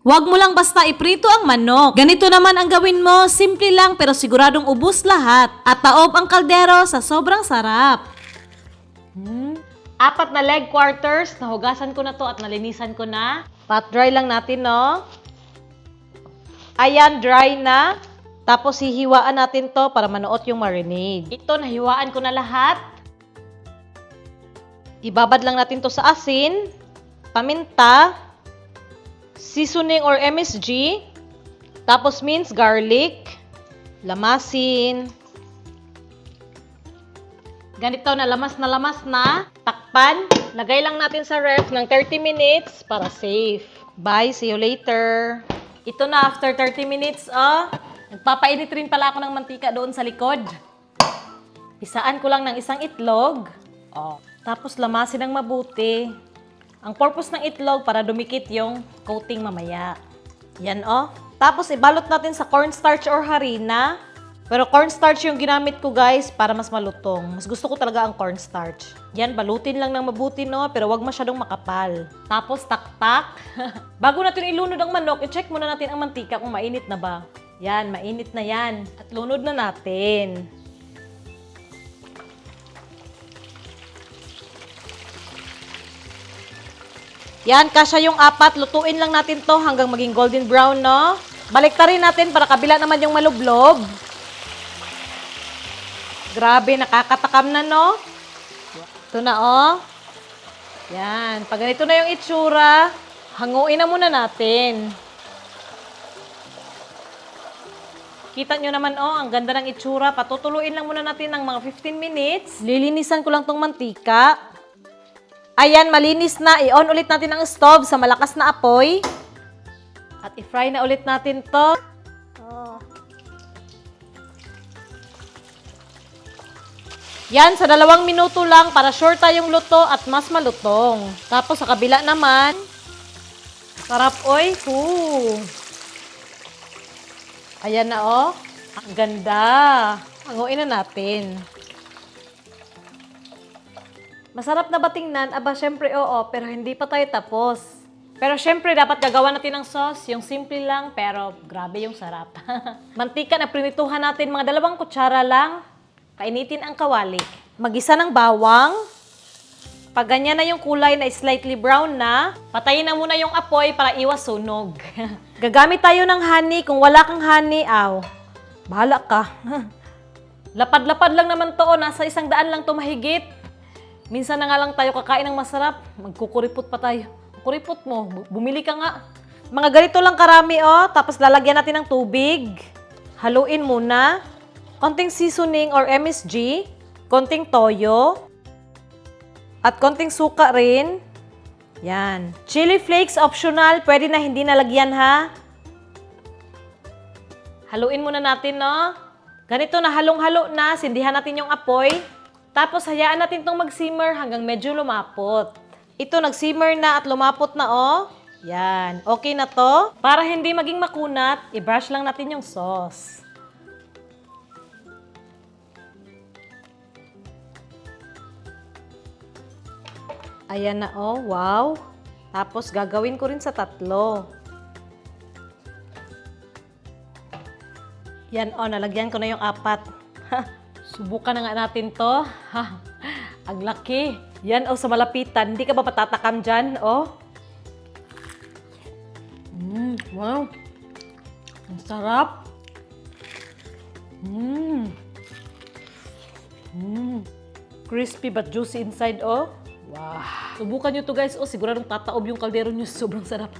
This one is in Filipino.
Huwag mo lang basta iprito ang manok. Ganito naman ang gawin mo, simple lang pero siguradong ubos lahat. At taob ang kaldero sa sobrang sarap. 4 na leg quarters, nahugasan ko na to at nalinisan ko na. Pat dry lang natin, no? Ayan, dry na. Tapos hihiwaan natin to para manuot yung marinade. Ito, nahiwaan ko na lahat. Ibabad lang natin to sa asin, paminta, seasoning or MSG, tapos minced garlic, lamasin. Ganito na lamas na, takpan, lagay lang natin sa ref ng 30 minutes para safe. Bye, see you later. Ito na after 30 minutes, nagpapainit rin pala ako ng mantika doon sa likod. Isaan ko lang ng isang itlog. Tapos lamasin ng mabuti. Ang purpose ng itlog para dumikit yung coating mamaya. Yan, Tapos ibalot natin sa cornstarch or harina. Pero cornstarch yung ginamit ko, guys, para mas malutong. Mas gusto ko talaga ang cornstarch. Yan, balutin lang ng mabuti, no? Pero wag masyadong makapal. Tapos taktak. Bago natin ilunod ang manok, i-check muna natin ang mantika kung mainit na ba. Yan, mainit na yan. At lunod na natin. Yan, kasya yung 4. Lutuin lang natin to hanggang maging golden brown, no? Baliktarin natin para kabila naman yung malublob. Grabe, nakakatakam na, no? Ito na, Yan, pag ganito na yung itsura, hanguin na muna natin. Kita nyo naman, ang ganda ng itsura. Patutuluin lang muna natin ng mga 15 minutes. Lilinisan ko lang tong mantika. Ayan, malinis na. I-on ulit natin ang stove sa malakas na apoy. At i-fry na ulit natin to. Yan, sa 2 minuto lang para sure tayong luto at mas malutong. Tapos sa kabila naman, sarap, oy. Ayan na, Ang ganda. Hanguin na natin. Masarap na ba tingnan? Aba, syempre oo, pero hindi pa tayo tapos. Pero syempre, dapat gagawa natin ng sauce. Yung simple lang, pero grabe yung sarap. Mantika na prinituhan natin, mga 2 kutsara lang. Kainitin ang kawali. Magisa ng bawang. Pag ganyan na yung kulay na slightly brown na, patayin na muna yung apoy para iwas sunog. Gagamit tayo ng honey. Kung wala kang honey, bahala ka. Lapad-lapad lang naman to, nasa 100 lang to mahigit. Minsan na nga lang tayo kakain ng masarap, magkukuripot pa tayo. Kuripot mo, bumili ka nga. Mga ganito lang karami, tapos lalagyan natin ng tubig. Haluin muna. Konting seasoning or MSG, konting toyo, at konting suka rin. Yan. Chili flakes optional, pwede na hindi nalagyan, ha. Haluin muna natin, no? Ganito na halong-halo na, sindihan natin yung apoy. Tapos hayaan natin itong mag-simmer hanggang medyo lumapot. Ito, nag-simmer na at lumapot na, Yan. Okay na to. Para hindi maging makunat, i-brush lang natin yung sauce. Ayan na, wow. Tapos gagawin ko rin sa 3. Yan, nalagyan ko na yung 4. Subukan na nga natin to. Ang laki. Yan, sa malapitan. Hindi ka ba patatakam dyan, Wow. Ang sarap. Crispy but juicy inside, Wow. Subukan nyo to, guys. Siguradong tataob yung kaldero nyo. Sobrang sarap.